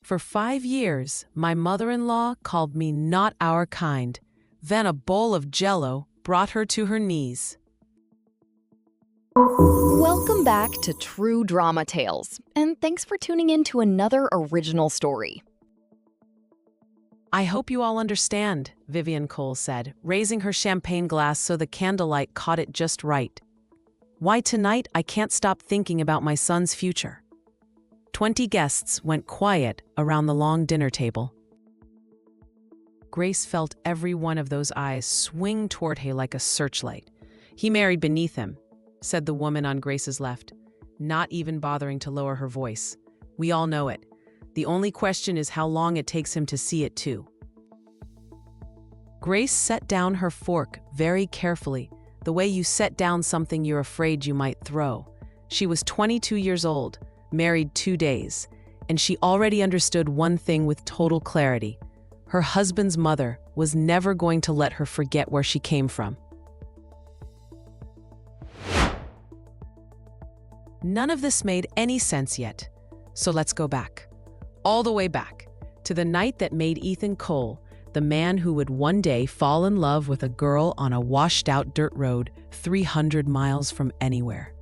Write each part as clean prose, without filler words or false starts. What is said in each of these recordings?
For 5 years, my mother-in-law called me not our kind. Then a bowl of Jell O brought her to her knees. Welcome back to True Drama Tales, and thanks for tuning in to another original story. I hope you all understand, Vivian Cole said, raising her champagne glass so the candlelight caught it just right. Why tonight I can't stop thinking about my son's future. 20 guests went quiet around the long dinner table. Grace felt every one of those eyes swing toward her like a searchlight. He married beneath him, said the woman on Grace's left, not even bothering to lower her voice. We all know it. The only question is how long it takes him to see it too. Grace set down her fork very carefully, the way you set down something you're afraid you might throw. She was 22 years old, married 2 days, and she already understood one thing with total clarity. Her husband's mother was never going to let her forget where she came from. None of this made any sense yet, so let's go back. All the way back, to the night that made Ethan Cole, the man who would one day fall in love with a girl on a washed-out dirt road 300 miles from anywhere.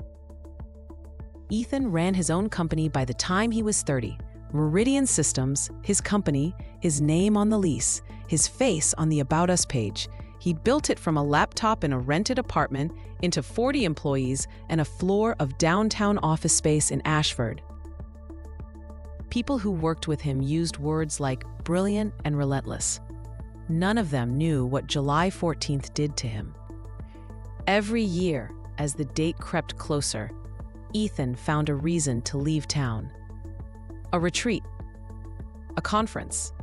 Ethan ran his own company by the time he was 30. Meridian Systems, his company, his name on the lease, his face on the About Us page. He built it from a laptop in a rented apartment into 40 employees and a floor of downtown office space in Ashford. People who worked with him used words like brilliant and relentless. None of them knew what July 14th did to him. Every year, as the date crept closer, Ethan found a reason to leave town. A retreat. A conference.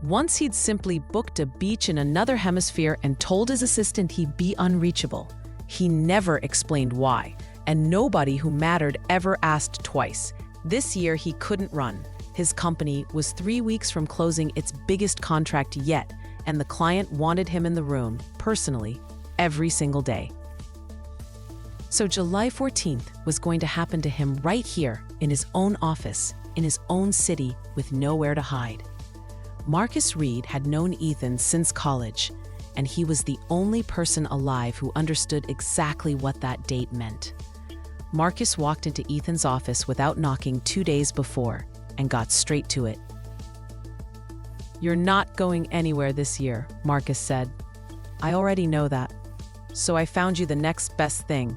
Once he'd simply booked a beach in another hemisphere and told his assistant he'd be unreachable. He never explained why, and nobody who mattered ever asked twice. This year he couldn't run. His company was 3 weeks from closing its biggest contract yet, and the client wanted him in the room, personally, every single day. So July 14th was going to happen to him right here, in his own office, in his own city, with nowhere to hide. Marcus Reed had known Ethan since college, and he was the only person alive who understood exactly what that date meant. Marcus walked into Ethan's office without knocking 2 days before and got straight to it. "You're not going anywhere this year," Marcus said. "I already know that. So I found you the next best thing."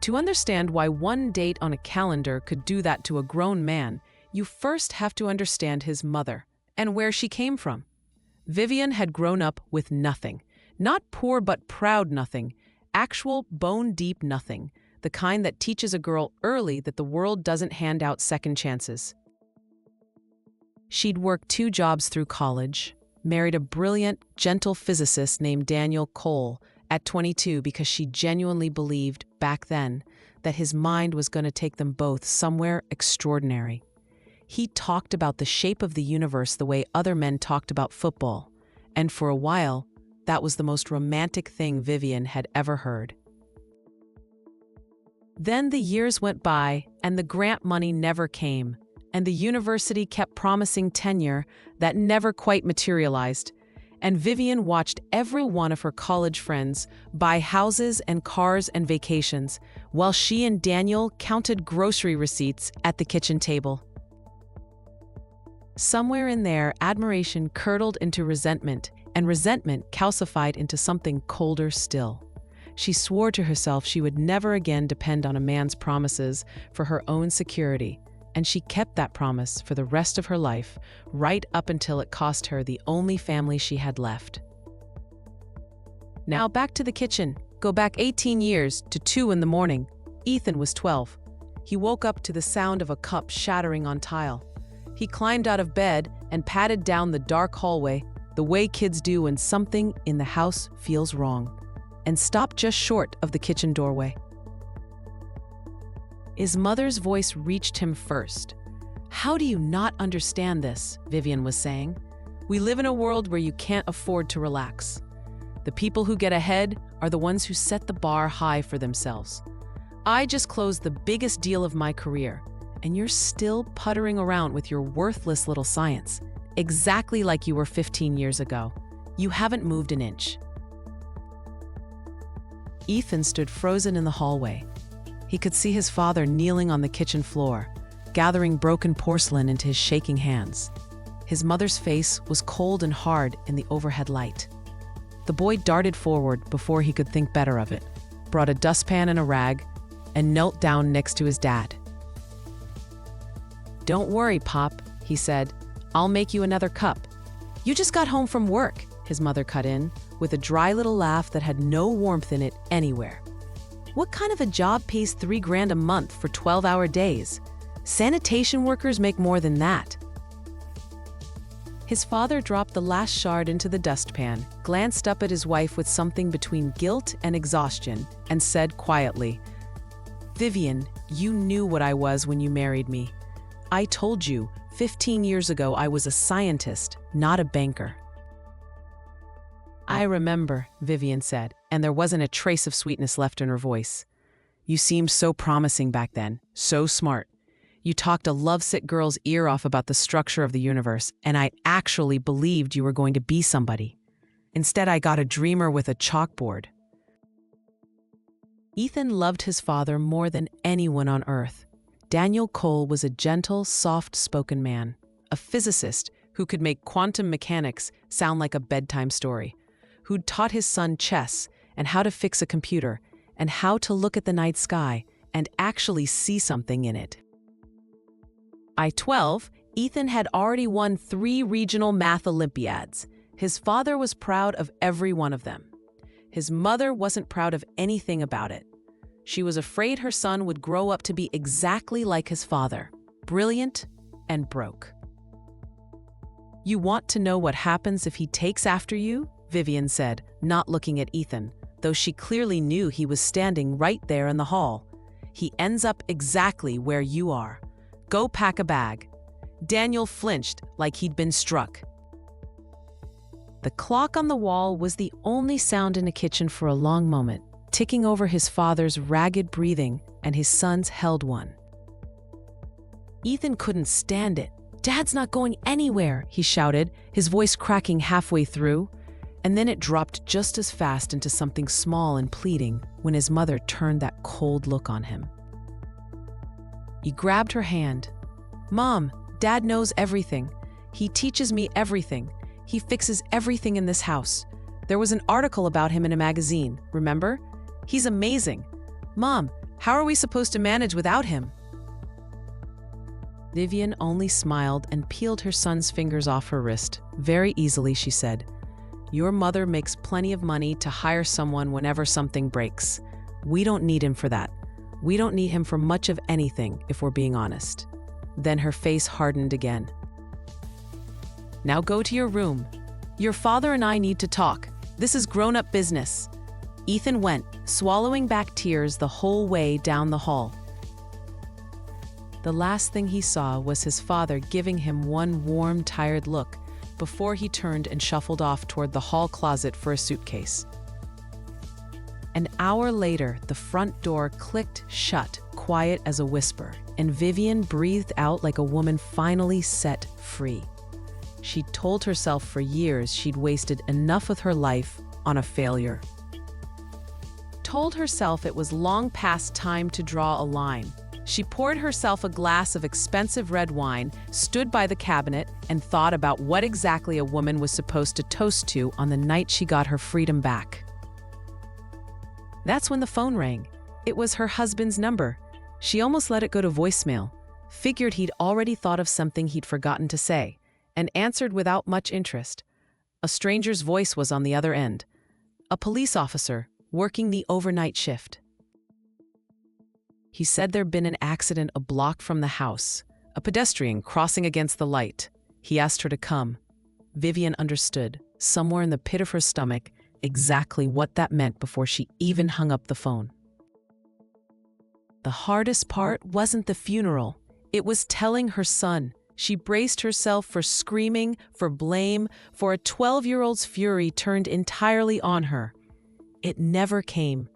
To understand why one date on a calendar could do that to a grown man, you first have to understand his mother and where she came from. Vivian had grown up with nothing. Not poor but proud nothing. Actual bone-deep nothing. The kind that teaches a girl early that the world doesn't hand out second chances. She'd worked 2 jobs through college, married a brilliant, gentle physicist named Jell O at 22 because she genuinely believed, back then, that his mind was going to take them both somewhere extraordinary. He talked about the shape of the universe the way other men talked about football, and for a while, that was the most romantic thing Vivian had ever heard. Then the years went by, and the grant money never came, and the university kept promising tenure that never quite materialized, and Vivian watched every one of her college friends buy houses and cars and vacations, while she and Daniel counted grocery receipts at the kitchen table. Somewhere in there, admiration curdled into resentment, and resentment calcified into something colder still. She swore to herself she would never again depend on a man's promises for her own security, and she kept that promise for the rest of her life, right up until it cost her the only family she had left. Now back to the kitchen. Go back 18 years to 2 in the morning. Ethan was 12. He woke up to the sound of a cup shattering on tile. He climbed out of bed and padded down the dark hallway, the way kids do when something in the house feels wrong, and stopped just short of the kitchen doorway. His mother's voice reached him first. "How do you not understand this?" Vivian was saying. "We live in a world where you can't afford to relax. The people who get ahead are the ones who set the bar high for themselves. I just closed the biggest deal of my career, and you're still puttering around with your worthless little science, exactly like you were 15 years ago. You haven't moved an inch." Ethan stood frozen in the hallway. He could see his father kneeling on the kitchen floor, gathering broken porcelain into his shaking hands. His mother's face was cold and hard in the overhead light. The boy darted forward before he could think better of it, brought a dustpan and a rag, and knelt down next to his dad. "Don't worry, Pop," he said. "I'll make you another cup." "You just got home from work," his mother cut in, with a dry little laugh that had no warmth in it anywhere. "What kind of a job pays $3 grand a month for 12-hour days? Sanitation workers make more than that." His father dropped the last shard into the dustpan, glanced up at his wife with something between guilt and exhaustion, and said quietly, "Vivian, you knew what I was when you married me. I told you 15 years ago I was a scientist, not a banker." "I remember," Vivian said, and there wasn't a trace of sweetness left in her voice. "You seemed so promising back then, so smart. You talked a lovesick girl's ear off about the structure of the universe, and I actually believed you were going to be somebody. Instead, I got a dreamer with a chalkboard." Ethan loved his father more than anyone on earth. Daniel Cole was a gentle, soft-spoken man, a physicist who could make quantum mechanics sound like a bedtime story, who'd taught his son chess and how to fix a computer and how to look at the night sky and actually see something in it. By 12, Ethan had already won 3 regional math Olympiads. His father was proud of every one of them. His mother wasn't proud of anything about it. She was afraid her son would grow up to be exactly like his father, brilliant and broke. "You want to know what happens if he takes after you?" Vivian said, not looking at Ethan, though she clearly knew he was standing right there in the hall. "He ends up exactly where you are. Go pack a bag." Daniel flinched like he'd been struck. The clock on the wall was the only sound in the kitchen for a long moment, ticking over his father's ragged breathing and his son's held one. Ethan couldn't stand it. "Dad's not going anywhere," he shouted, his voice cracking halfway through, and then it dropped just as fast into something small and pleading when his mother turned that cold look on him. He grabbed her hand. "Mom, Dad knows everything. He teaches me everything. He fixes everything in this house. There was an article about him in a magazine, remember? He's amazing. Mom, how are we supposed to manage without him?" Vivian only smiled and peeled her son's fingers off her wrist. Very easily, she said, "Your mother makes plenty of money to hire someone whenever something breaks. We don't need him for that. We don't need him for much of anything, if we're being honest." Then her face hardened again. "Now go to your room. Your father and I need to talk. This is grown-up business." Ethan went, swallowing back tears the whole way down the hall. The last thing he saw was his father giving him one warm, tired look before he turned and shuffled off toward the hall closet for a suitcase. An hour later, the front door clicked shut, quiet as a whisper, and Vivian breathed out like a woman finally set free. She'd told herself for years she'd wasted enough of her life on a failure. Told herself it was long past time to draw a line. She poured herself a glass of expensive red wine, stood by the cabinet, and thought about what exactly a woman was supposed to toast to on the night she got her freedom back. That's when the phone rang. It was her husband's number. She almost let it go to voicemail, figured he'd already thought of something he'd forgotten to say, and answered without much interest. A stranger's voice was on the other end. A police officer, working the overnight shift. He said there'd been an accident a block from the house, a pedestrian crossing against the light. He asked her to come. Vivian understood, somewhere in the pit of her stomach, exactly what that meant before she even hung up the phone. The hardest part wasn't the funeral. It was telling her son. She braced herself for screaming, for blame, for a 12-year-old's fury turned entirely on her. It never came.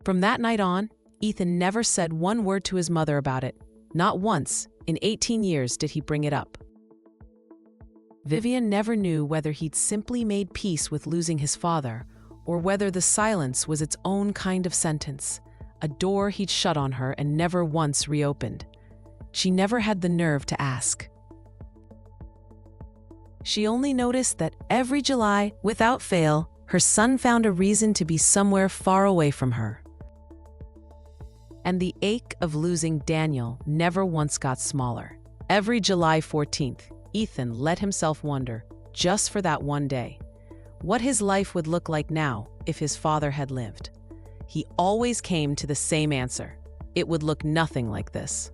From that night on, Ethan never said one word to his mother about it. Not once, in 18 years, did he bring it up. Vivian never knew whether he'd simply made peace with losing his father, or whether the silence was its own kind of sentence, a door he'd shut on her and never once reopened. She never had the nerve to ask. She only noticed that every July, without fail, her son found a reason to be somewhere far away from her. And the ache of losing Daniel never once got smaller. Every July 14th, Ethan let himself wonder, just for that one day, what his life would look like now if his father had lived. He always came to the same answer: it would look nothing like this.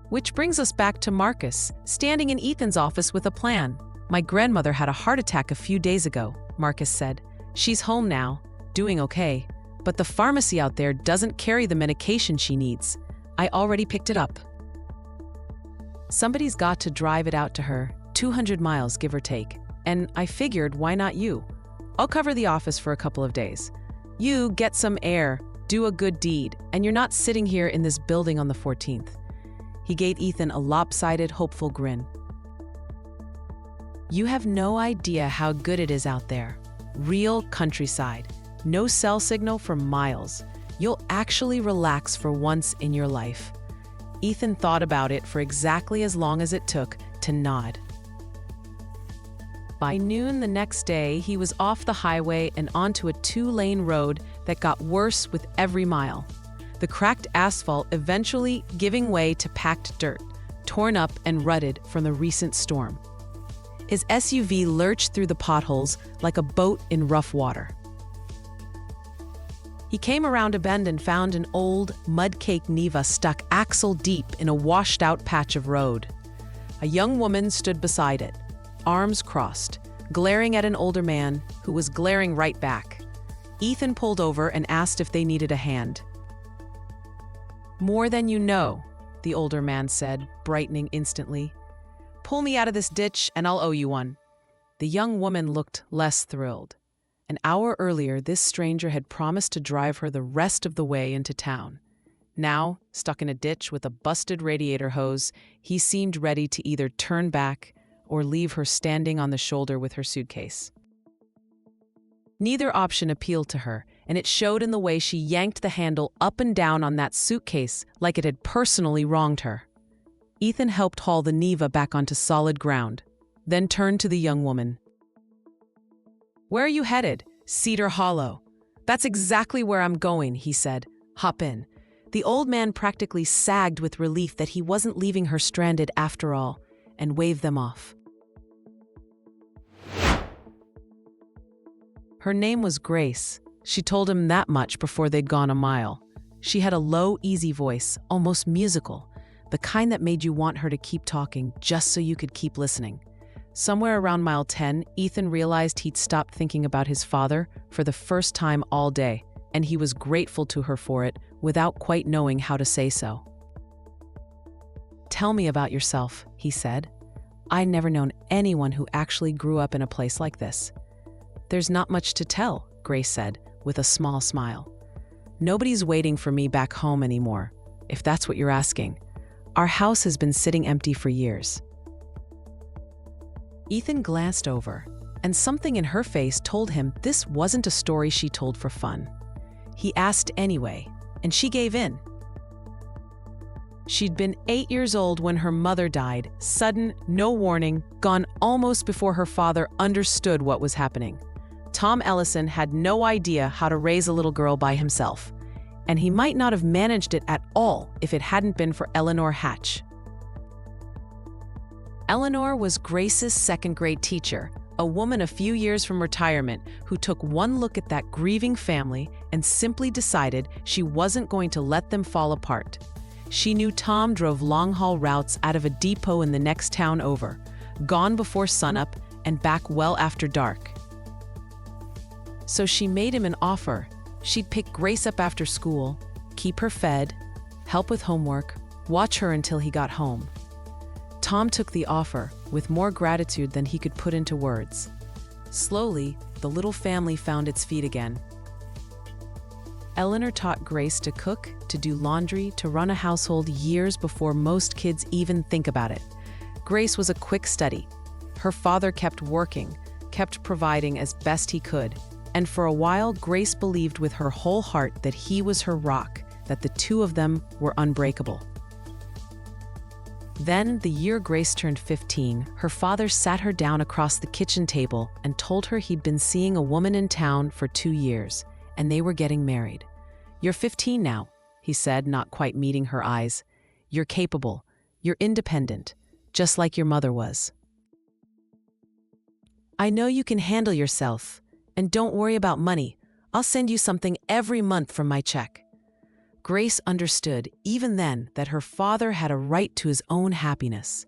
Which brings us back to Marcus, standing in Ethan's office with a plan. "My grandmother had a heart attack a few days ago," Marcus said. "She's home now, doing okay, but the pharmacy out there doesn't carry the medication she needs. I already picked it up. Somebody's got to drive it out to her, 200 miles give or take, and I figured, why not you? I'll cover the office for a couple of days. You get some air, do a good deed, and you're not sitting here in this building on the 14th. He gave Ethan a lopsided, hopeful grin. "You have no idea how good it is out there. Real countryside. No cell signal for miles. You'll actually relax for once in your life." Ethan thought about it for exactly as long as it took to nod. By noon the next day, he was off the highway and onto a 2-lane road that got worse with every mile. The cracked asphalt eventually giving way to packed dirt, torn up and rutted from the recent storm. His SUV lurched through the potholes like a boat in rough water. He came around a bend and found an old, mud-caked Niva stuck axle-deep in a washed-out patch of road. A young woman stood beside it, arms crossed, glaring at an older man who was glaring right back. Ethan pulled over and asked if they needed a hand. "More than you know," the older man said, brightening instantly. "Pull me out of this ditch and I'll owe you one." The young woman looked less thrilled. An hour earlier, this stranger had promised to drive her the rest of the way into town. Now, stuck in a ditch with a busted radiator hose, he seemed ready to either turn back or leave her standing on the shoulder with her suitcase. Neither option appealed to her, and it showed in the way she yanked the handle up and down on that suitcase like it had personally wronged her. Ethan helped haul the Niva back onto solid ground, then turned to the young woman. "Where are you headed?" "Cedar Hollow." "That's exactly where I'm going," he said. "Hop in." The old man practically sagged with relief that he wasn't leaving her stranded after all, and waved them off. Her name was Grace. She told him that much before they'd gone a mile. She had a low, easy voice, almost musical, the kind that made you want her to keep talking just so you could keep listening. Somewhere around mile 10, Ethan realized he'd stopped thinking about his father for the first time all day, and he was grateful to her for it without quite knowing how to say so. "Tell me about yourself," he said. "I'd never known anyone who actually grew up in a place like this." "There's not much to tell," Grace said, with a small smile. "Nobody's waiting for me back home anymore, if that's what you're asking. Our house has been sitting empty for years." Ethan glanced over, and something in her face told him this wasn't a story she told for fun. He asked anyway, and she gave in. She'd been 8 years old when her mother died, sudden, no warning, gone almost before her father understood what was happening. Tom Ellison had no idea how to raise a little girl by himself, and he might not have managed it at all if it hadn't been for Eleanor Hatch. Eleanor was Grace's second-grade teacher, a woman a few years from retirement who took one look at that grieving family and simply decided she wasn't going to let them fall apart. She knew Tom drove long-haul routes out of a depot in the next town over, gone before sunup and back well after dark. So she made him an offer. She'd pick Grace up after school, keep her fed, help with homework, watch her until he got home. Tom took the offer with more gratitude than he could put into words. Slowly, the little family found its feet again. Eleanor taught Grace to cook, to do laundry, to run a household years before most kids even think about it. Grace was a quick study. Her father kept working, kept providing as best he could, and for a while Grace believed with her whole heart that he was her rock, that the two of them were unbreakable. Then, the year Grace turned 15, her father sat her down across the kitchen table and told her he'd been seeing a woman in town for 2 years, and they were getting married. "You're 15 now," he said, not quite meeting her eyes. "You're capable. You're independent, just like your mother was. I know you can handle yourself, and don't worry about money. I'll send you something every month from my check." Grace understood, even then, that her father had a right to his own happiness.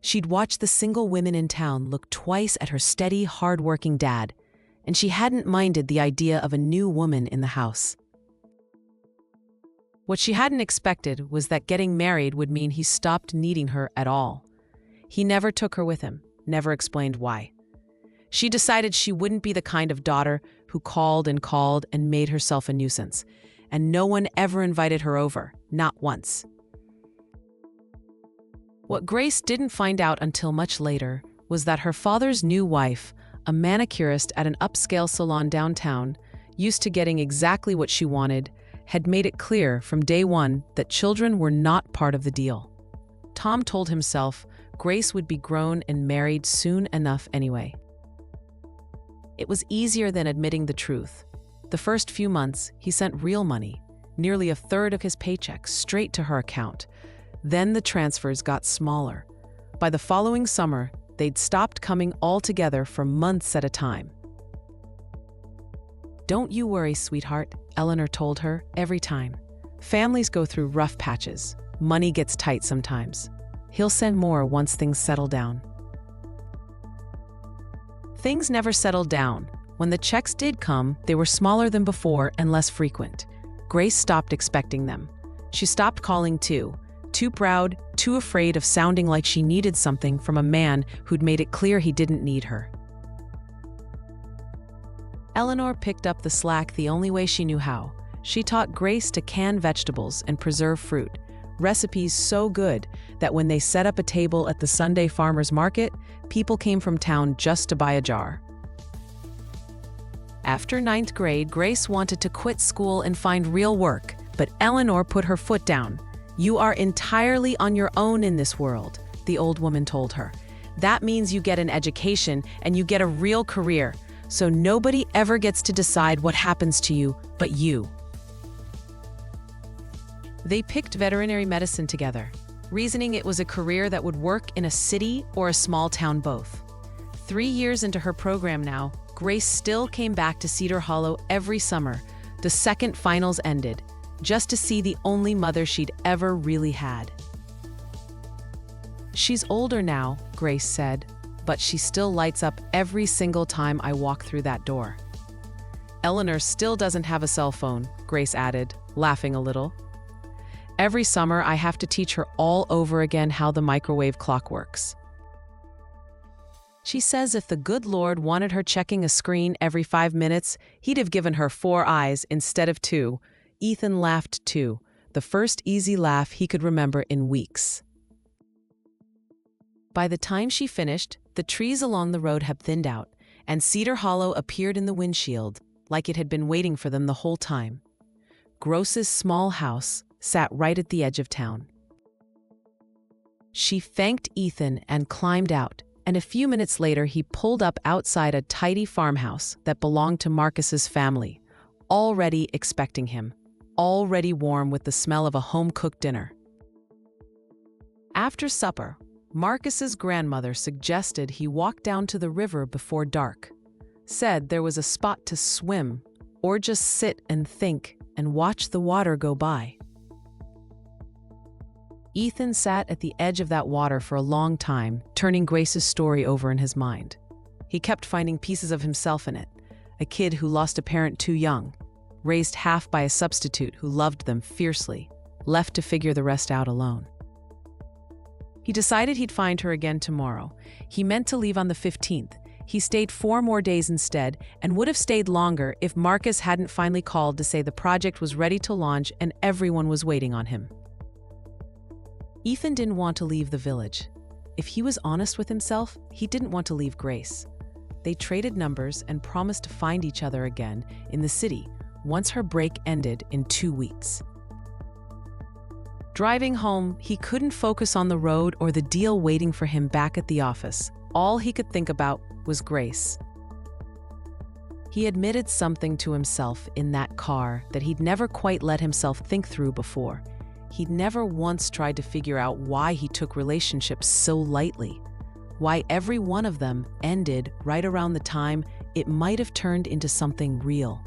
She'd watched the single women in town look twice at her steady, hard-working dad, and she hadn't minded the idea of a new woman in the house. What she hadn't expected was that getting married would mean he stopped needing her at all. He never took her with him, never explained why. She decided she wouldn't be the kind of daughter who called and made herself a nuisance, and no one ever invited her over, not once. What Grace didn't find out until much later was that her father's new wife, a manicurist at an upscale salon downtown, used to getting exactly what she wanted, had made it clear from day one that children were not part of the deal. Tom told himself Grace would be grown and married soon enough anyway. It was easier than admitting the truth. The first few months, he sent real money, nearly a third of his paycheck, straight to her account. Then the transfers got smaller. By the following summer, they'd stopped coming altogether for months at a time. "Don't you worry, sweetheart," Eleanor told her every time. "Families go through rough patches. Money gets tight sometimes. He'll send more once things settle down." Things never settled down. When the checks did come, they were smaller than before and less frequent. Grace stopped expecting them. She stopped calling too proud, too afraid of sounding like she needed something from a man who'd made it clear he didn't need her. Eleanor picked up the slack the only way she knew how. She taught Grace to can vegetables and preserve fruit, recipes so good that when they set up a table at the Sunday farmers market, people came from town just to buy a jar. After 9th grade, Grace wanted to quit school and find real work, but Eleanor put her foot down. "You are entirely on your own in this world," the old woman told her. "That means you get an education and you get a real career, so nobody ever gets to decide what happens to you but you." They picked veterinary medicine together, reasoning it was a career that would work in a city or a small town both. 3 years into her program now, Grace still came back to Cedar Hollow every summer, the second finals ended, just to see the only mother she'd ever really had. "She's older now," Grace said, "but she still lights up every single time I walk through that door." "Eleanor still doesn't have a cell phone," Grace added, laughing a little. "Every summer I have to teach her all over again how the microwave clock works. She says if the good Lord wanted her checking a screen every 5 minutes, he'd have given her 4 eyes instead of 2. Ethan laughed too, the first easy laugh he could remember in weeks. By the time she finished, the trees along the road had thinned out, and Cedar Hollow appeared in the windshield, like it had been waiting for them the whole time. Gross's small house sat right at the edge of town. She thanked Ethan and climbed out, and a few minutes later he pulled up outside a tidy farmhouse that belonged to Marcus's family, already expecting him, already warm with the smell of a home-cooked dinner. After supper, Marcus's grandmother suggested he walk down to the river before dark, said there was a spot to swim, or just sit and think and watch the water go by. Ethan sat at the edge of that water for a long time, turning Grace's story over in his mind. He kept finding pieces of himself in it. A kid who lost a parent too young, raised half by a substitute who loved them fiercely, left to figure the rest out alone. He decided he'd find her again tomorrow. He meant to leave on the 15th. He stayed 4 more days instead and would have stayed longer if Marcus hadn't finally called to say the project was ready to launch and everyone was waiting on him. Ethan didn't want to leave the village. If he was honest with himself, he didn't want to leave Grace. They traded numbers and promised to find each other again in the city once her break ended in 2 weeks. Driving home, he couldn't focus on the road or the deal waiting for him back at the office. All he could think about was Grace. He admitted something to himself in that car that he'd never quite let himself think through before. He'd never once tried to figure out why he took relationships so lightly, why every one of them ended right around the time it might have turned into something real.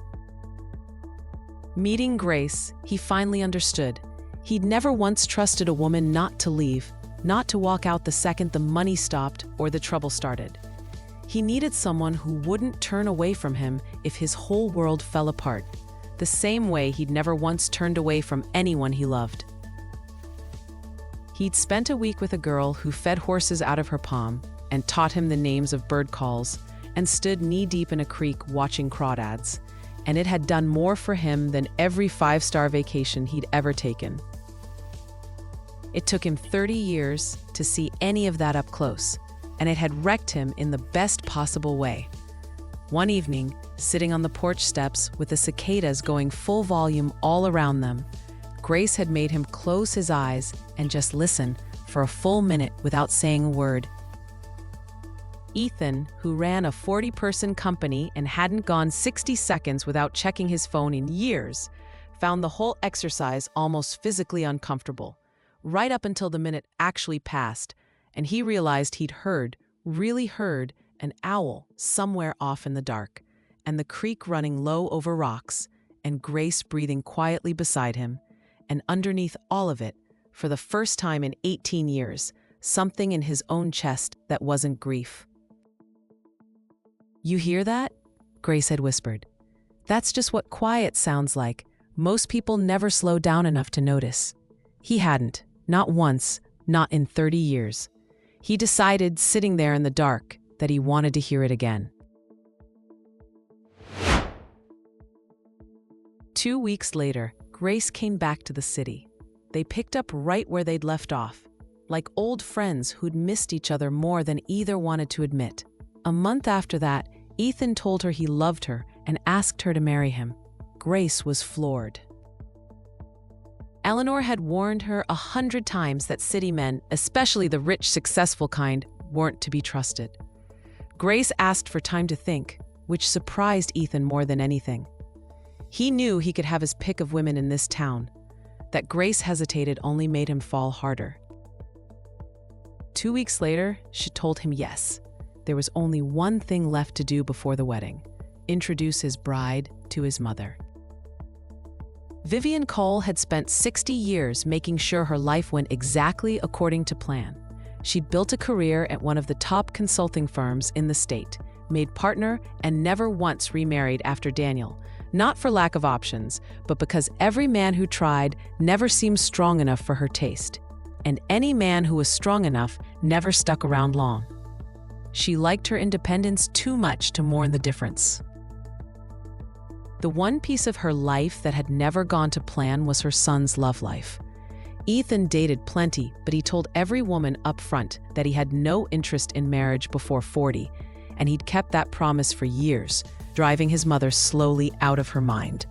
Meeting Grace, he finally understood. He'd never once trusted a woman not to leave, not to walk out the second the money stopped or the trouble started. He needed someone who wouldn't turn away from him if his whole world fell apart, the same way he'd never once turned away from anyone he loved. He'd spent a week with a girl who fed horses out of her palm and taught him the names of bird calls and stood knee-deep in a creek watching crawdads, and it had done more for him than every 5-star vacation he'd ever taken. It took him 30 years to see any of that up close, and it had wrecked him in the best possible way. One evening, sitting on the porch steps with the cicadas going full volume all around them, Grace had made him close his eyes and just listen for a full minute without saying a word. Ethan, who ran a 40-person company and hadn't gone 60 seconds without checking his phone in years, found the whole exercise almost physically uncomfortable, right up until the minute actually passed, and he realized he'd really heard, an owl somewhere off in the dark, and the creek running low over rocks, and Grace breathing quietly beside him, and underneath all of it, for the first time in 18 years, something in his own chest that wasn't grief. "You hear that?" Grace had whispered. "That's just what quiet sounds like. Most people never slow down enough to notice." He hadn't, not once, not in 30 years. He decided, sitting there in the dark, that he wanted to hear it again. 2 weeks later, Grace came back to the city. They picked up right where they'd left off, like old friends who'd missed each other more than either wanted to admit. A month after that, Ethan told her he loved her and asked her to marry him. Grace was floored. Eleanor had warned her 100 times that city men, especially the rich, successful kind, weren't to be trusted. Grace asked for time to think, which surprised Ethan more than anything. He knew he could have his pick of women in this town. That Grace hesitated only made him fall harder. 2 weeks later, she told him yes. There was only one thing left to do before the wedding: introduce his bride to his mother. Vivian Cole had spent 60 years making sure her life went exactly according to plan. She'd built a career at one of the top consulting firms in the state, made partner, and never once remarried after Daniel, not for lack of options, but because every man who tried never seemed strong enough for her taste, and any man who was strong enough never stuck around long. She liked her independence too much to mourn the difference. The one piece of her life that had never gone to plan was her son's love life. Ethan dated plenty, but he told every woman up front that he had no interest in marriage before 40, and he'd kept that promise for years, driving his mother slowly out of her mind.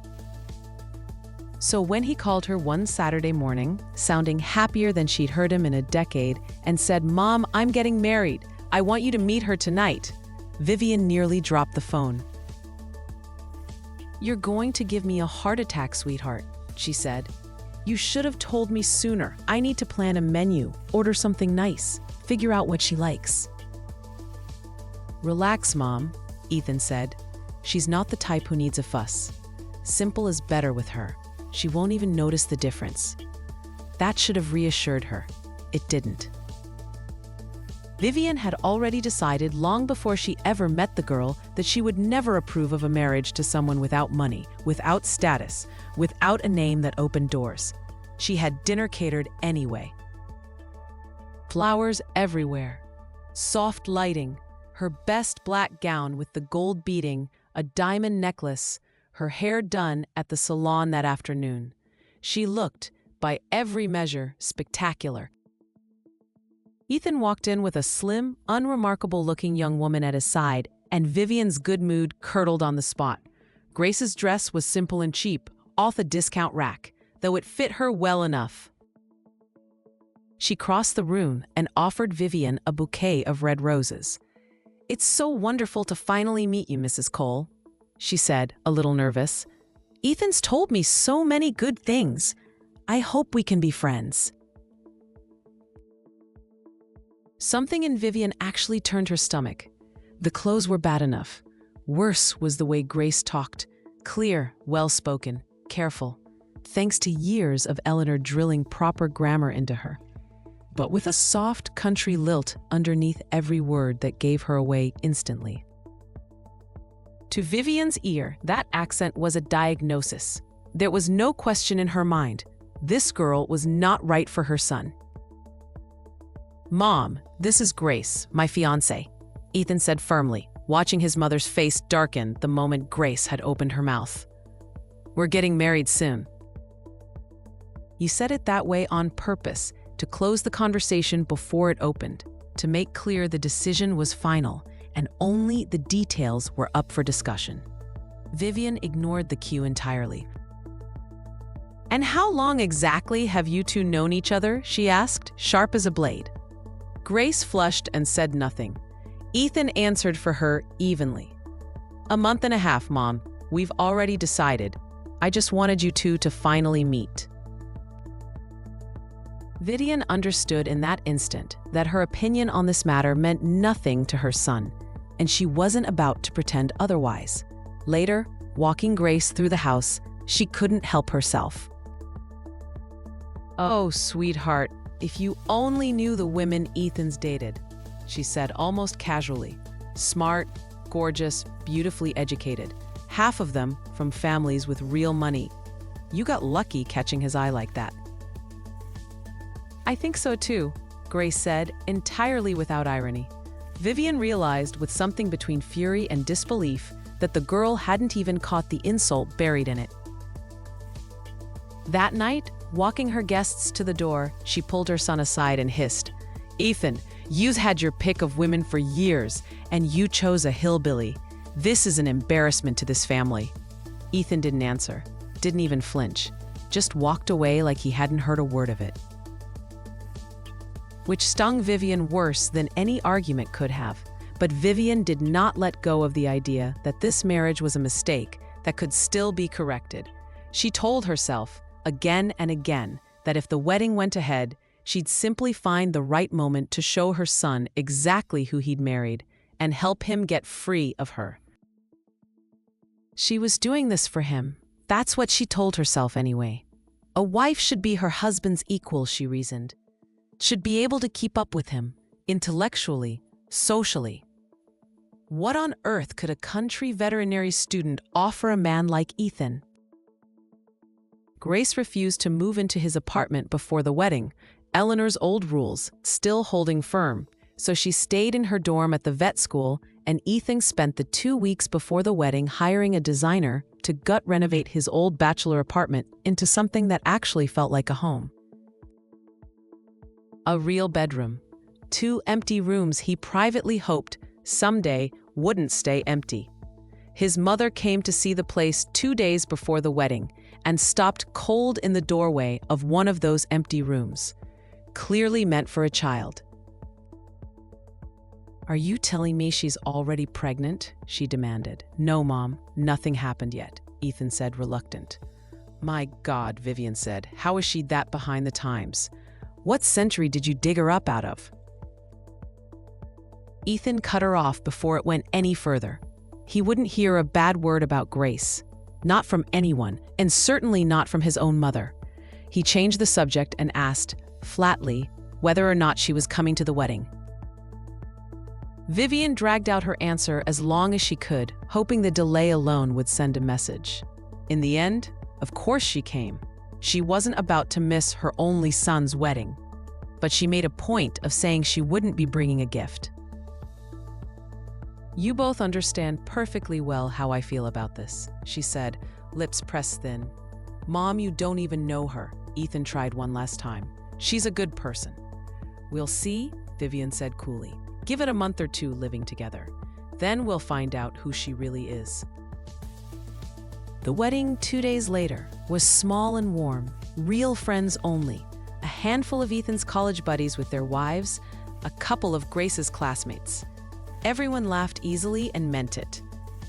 So when he called her one Saturday morning, sounding happier than she'd heard him in a decade, and said, "Mom, I'm getting married. I want you to meet her tonight," Vivian nearly dropped the phone. "You're going to give me a heart attack, sweetheart," she said. "You should have told me sooner. I need to plan a menu, order something nice, figure out what she likes." "Relax, Mom," Ethan said. "She's not the type who needs a fuss. Simple is better with her. She won't even notice the difference." That should have reassured her. It didn't. Vivian had already decided long before she ever met the girl that she would never approve of a marriage to someone without money, without status, without a name that opened doors. She had dinner catered anyway. Flowers everywhere, soft lighting, her best black gown with the gold beading, a diamond necklace, her hair done at the salon that afternoon. She looked, by every measure, spectacular. Ethan walked in with a slim, unremarkable-looking young woman at his side, and Vivian's good mood curdled on the spot. Grace's dress was simple and cheap, off a discount rack, though it fit her well enough. She crossed the room and offered Vivian a bouquet of red roses. "It's so wonderful to finally meet you, Mrs. Cole," she said, a little nervous. "Ethan's told me so many good things. I hope we can be friends." Something in Vivian actually turned her stomach. The clothes were bad enough. Worse was the way Grace talked. Clear, well-spoken, careful, thanks to years of Eleanor drilling proper grammar into her, but with a soft country lilt underneath every word that gave her away instantly. To Vivian's ear, that accent was a diagnosis. There was no question in her mind. This girl was not right for her son. "Mom, this is Grace, my fiancée," Ethan said firmly, watching his mother's face darken the moment Grace had opened her mouth. "We're getting married soon." You said it that way on purpose, to close the conversation before it opened, to make clear the decision was final and only the details were up for discussion. Vivian ignored the cue entirely. "And how long exactly have you two known each other?" she asked, sharp as a blade. Grace flushed and said nothing. Ethan answered for her evenly. "A month and a half, Mom. We've already decided. I just wanted you two to finally meet." Vivian understood in that instant that her opinion on this matter meant nothing to her son, and she wasn't about to pretend otherwise. Later, walking Grace through the house, she couldn't help herself. "Oh, sweetheart, if you only knew the women Ethan's dated," she said almost casually. "Smart, gorgeous, beautifully educated. Half of them from families with real money. You got lucky catching his eye like that." "I think so too," Grace said, entirely without irony. Vivian realized with something between fury and disbelief that the girl hadn't even caught the insult buried in it. That night, walking her guests to the door, she pulled her son aside and hissed, "Ethan, you've had your pick of women for years, and you chose a hillbilly. This is an embarrassment to this family." Ethan didn't answer, didn't even flinch, just walked away like he hadn't heard a word of it. Which stung Vivian worse than any argument could have. But Vivian did not let go of the idea that this marriage was a mistake that could still be corrected. She told herself, again and again, that if the wedding went ahead, she'd simply find the right moment to show her son exactly who he'd married and help him get free of her. She was doing this for him. That's what she told herself anyway. A wife should be her husband's equal, she reasoned. Should be able to keep up with him, intellectually, socially. What on earth could a country veterinary student offer a man like Ethan? Grace refused to move into his apartment before the wedding, Eleanor's old rules still holding firm, so she stayed in her dorm at the vet school, and Ethan spent the 2 weeks before the wedding hiring a designer to gut renovate his old bachelor apartment into something that actually felt like a home. A real bedroom. 2 empty rooms he privately hoped someday wouldn't stay empty. His mother came to see the place 2 days before the wedding and stopped cold in the doorway of one of those empty rooms, clearly meant for a child. "Are you telling me she's already pregnant?" she demanded. "No, Mom, nothing happened yet," Ethan said, reluctant. "My God," Vivian said, "how is she that behind the times? What century did you dig her up out of?" Ethan cut her off before it went any further. He wouldn't hear a bad word about Grace. Not from anyone, and certainly not from his own mother. He changed the subject and asked, flatly, whether or not she was coming to the wedding. Vivian dragged out her answer as long as she could, hoping the delay alone would send a message. In the end, of course she came. She wasn't about to miss her only son's wedding, but she made a point of saying she wouldn't be bringing a gift. You both understand perfectly well how I feel about this, she said, lips pressed thin. Mom, you don't even know her. Ethan tried one last time. She's a good person. We'll see, Vivian said coolly. Give it a month or two living together. Then we'll find out who she really is. The wedding 2 days later was small and warm, real friends only. A handful of Ethan's college buddies with their wives, a couple of Grace's classmates. Everyone laughed easily and meant it.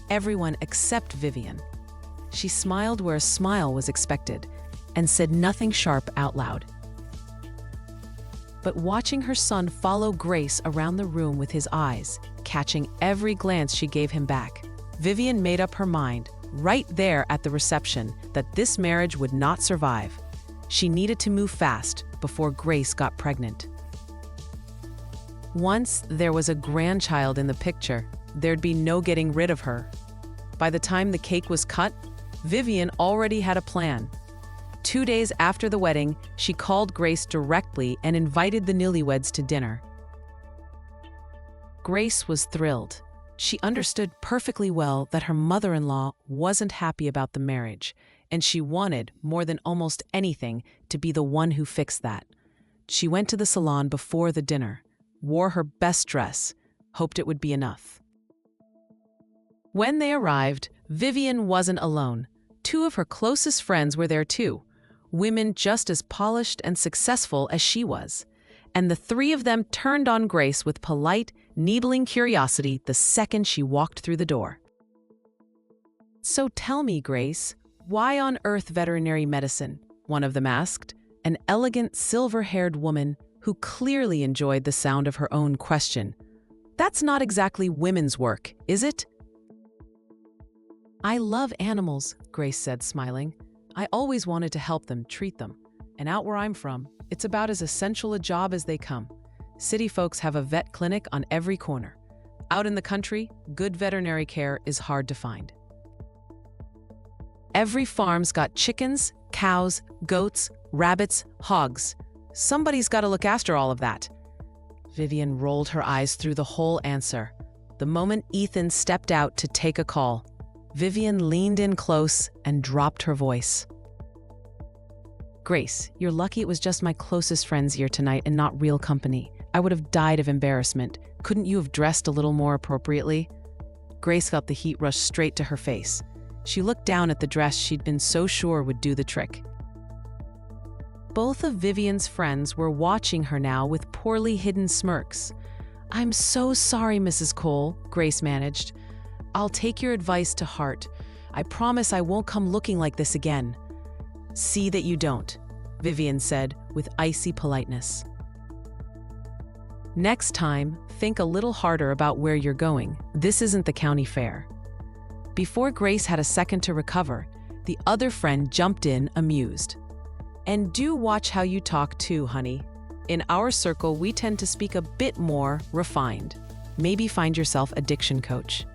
Everyone except Vivian. She smiled where a smile was expected and said nothing sharp out loud. But watching her son follow Grace around the room with his eyes, catching every glance she gave him back, Vivian made up her mind, right there at the reception, that this marriage would not survive. She needed to move fast before Grace got pregnant. Once there was a grandchild in the picture, there'd be no getting rid of her. By the time the cake was cut, Vivian already had a plan. 2 days after the wedding, she called Grace directly and invited the newlyweds to dinner. Grace was thrilled. She understood perfectly well that her mother-in-law wasn't happy about the marriage, and she wanted, more than almost anything, to be the one who fixed that. She went to the salon before the dinner, wore her best dress, hoped it would be enough. When they arrived, Vivian wasn't alone. 2 of her closest friends were there too, women just as polished and successful as she was. And the 3 of them turned on Grace with polite, needling curiosity the second she walked through the door. "So tell me, Grace, why on earth veterinary medicine?" one of them asked, an elegant, silver-haired woman who clearly enjoyed the sound of her own question. "That's not exactly women's work, is it?" "I love animals," Grace said, smiling. "I always wanted to help them, treat them. And out where I'm from, it's about as essential a job as they come. City folks have a vet clinic on every corner. Out in the country, good veterinary care is hard to find. Every farm's got chickens, cows, goats, rabbits, hogs. Somebody's got to look after all of that." Vivian rolled her eyes through the whole answer. The moment Ethan stepped out to take a call, Vivian leaned in close and dropped her voice. "Grace, you're lucky it was just my closest friends here tonight and not real company. I would have died of embarrassment. Couldn't you have dressed a little more appropriately?" Grace felt the heat rush straight to her face. She looked down at the dress she'd been so sure would do the trick. Both of Vivian's friends were watching her now with poorly hidden smirks. "I'm so sorry, Mrs. Cole," Grace managed. "I'll take your advice to heart. I promise I won't come looking like this again." "See that you don't," Vivian said with icy politeness. "Next time, think a little harder about where you're going. This isn't the county fair." Before Grace had a second to recover, the other friend jumped in, amused. "And do watch how you talk too, honey. In our circle, we tend to speak a bit more refined. Maybe find yourself a diction coach."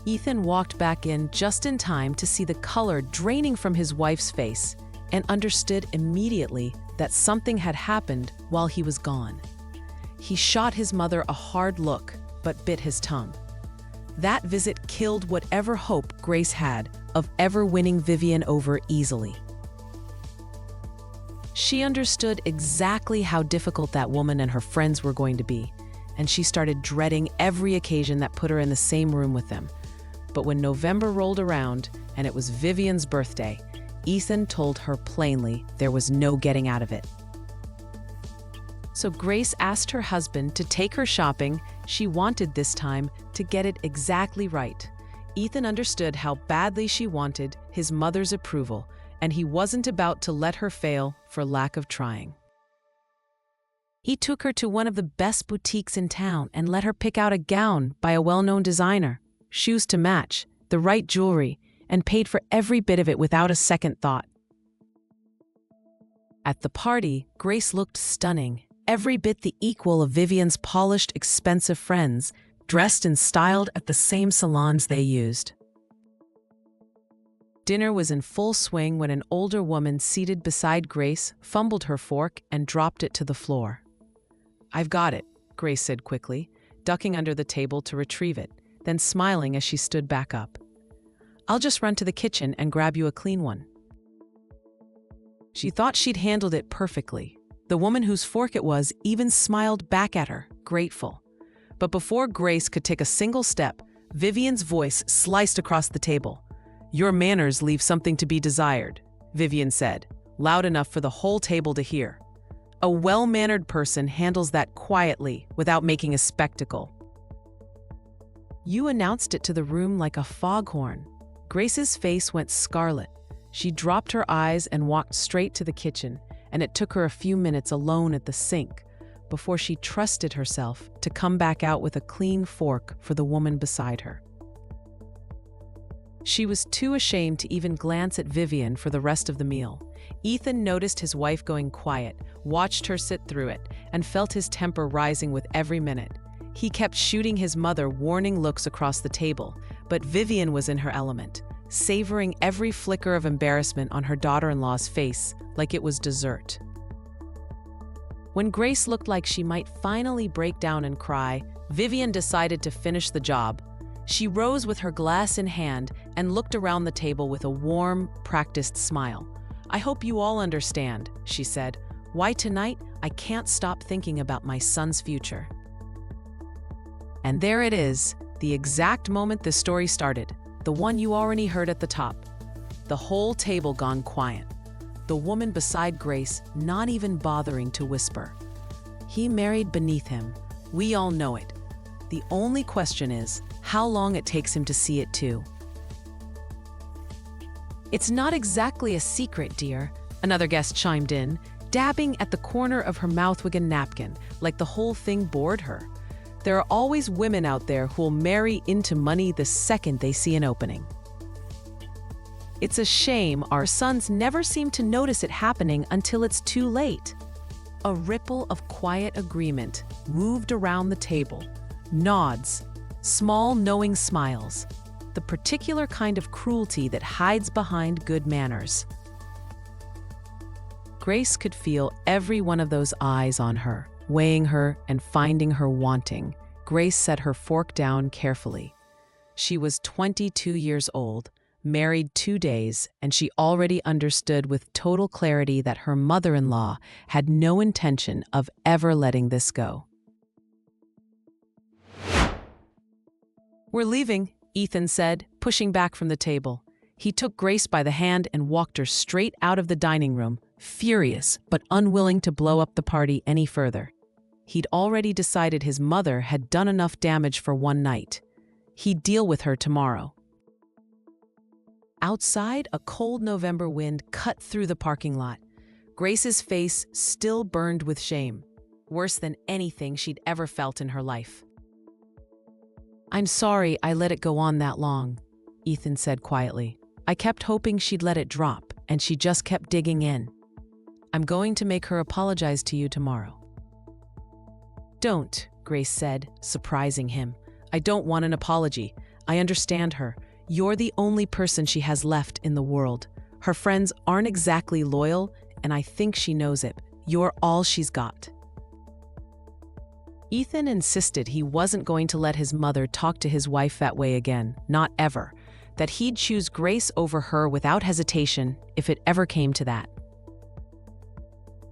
Ethan walked back in just in time to see the color draining from his wife's face and understood immediately that something had happened while he was gone. He shot his mother a hard look, but bit his tongue. That visit killed whatever hope Grace had of ever winning Vivian over easily. She understood exactly how difficult that woman and her friends were going to be, and she started dreading every occasion that put her in the same room with them. But when November rolled around and it was Vivian's birthday, Ethan told her plainly there was no getting out of it. So Grace asked her husband to take her shopping. She wanted this time to get it exactly right. Ethan understood how badly she wanted his mother's approval, and he wasn't about to let her fail for lack of trying. He took her to one of the best boutiques in town and let her pick out a gown by a well-known designer, shoes to match, the right jewelry, and paid for every bit of it without a second thought. At the party, Grace looked stunning, every bit the equal of Vivian's polished, expensive friends, dressed and styled at the same salons they used. Dinner was in full swing when an older woman seated beside Grace fumbled her fork and dropped it to the floor. "I've got it," Grace said quickly. ducking under the table to retrieve it, then smiling as she stood back up. "I'll just run to the kitchen and grab you a clean one." She thought she'd handled it perfectly. The woman whose fork it was even smiled back at her, grateful. But before Grace could take a single step, Vivian's voice sliced across the table. "Your manners leave something to be desired," Vivian said, loud enough for the whole table to hear. "A well-mannered person handles that quietly, without making a spectacle." You announced it to the room like a foghorn. Grace's face went scarlet. She dropped her eyes and walked straight to the kitchen, and it took her a few minutes alone at the sink before she trusted herself to come back out with a clean fork for the woman beside her. She was too ashamed to even glance at Vivian for the rest of the meal. Ethan noticed his wife going quiet, watched her sit through it, and felt his temper rising with every minute. He kept shooting his mother warning looks across the table, but Vivian was in her element, savoring every flicker of embarrassment on her daughter-in-law's face like it was dessert. When Grace looked like she might finally break down and cry, Vivian decided to finish the job. She rose with her glass in hand and looked around the table with a warm, practiced smile. "I hope you all understand," she said, "why tonight I can't stop thinking about my son's future." And there it is, the exact moment the story started, the one you already heard at the top. The whole table gone quiet. The woman beside Grace not even bothering to whisper. He married beneath him. We all know it. The only question is how long it takes him to see it too. "It's not exactly a secret, dear," another guest chimed in, dabbing at the corner of her mouth with a napkin, like the whole thing bored her. "There are always women out there who'll marry into money the second they see an opening. It's a shame our sons never seem to notice it happening until it's too late." A ripple of quiet agreement moved around the table. Nods, small knowing smiles, the particular kind of cruelty that hides behind good manners. Grace could feel every one of those eyes on her, weighing her and finding her wanting. Grace set her fork down carefully. She was 22 years old, married 2 days, and she already understood with total clarity that her mother-in-law had no intention of ever letting this go. "We're leaving," Ethan said, pushing back from the table. He took Grace by the hand and walked her straight out of the dining room, furious but unwilling to blow up the party any further. He'd already decided his mother had done enough damage for one night. He'd deal with her tomorrow. Outside, a cold November wind cut through the parking lot. Grace's face still burned with shame, worse than anything she'd ever felt in her life. "I'm sorry I let it go on that long," Ethan said quietly. "I kept hoping she'd let it drop, and she just kept digging in. I'm going to make her apologize to you tomorrow." "Don't," Grace said, surprising him. "I don't want an apology. I understand her. You're the only person she has left in the world. Her friends aren't exactly loyal, and I think she knows it. You're all she's got." Ethan insisted he wasn't going to let his mother talk to his wife that way again, not ever, that he'd choose Grace over her without hesitation if it ever came to that.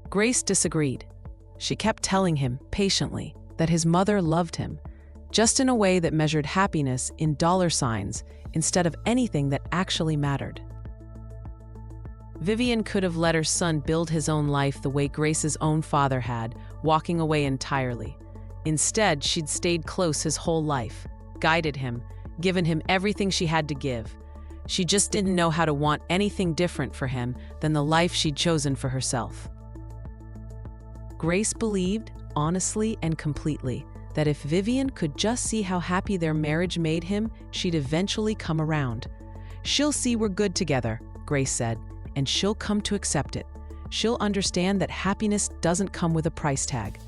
Grace disagreed. She kept telling him, patiently, that his mother loved him, just in a way that measured happiness in dollar signs instead of anything that actually mattered. Vivian could have let her son build his own life the way Grace's own father had, walking away entirely. Instead, she'd stayed close his whole life, guided him, given him everything she had to give. She just didn't know how to want anything different for him than the life she'd chosen for herself. Grace believed, honestly and completely, that if Vivian could just see how happy their marriage made him, she'd eventually come around. "She'll see we're good together," Grace said, "and she'll come to accept it. She'll understand that happiness doesn't come with a price tag."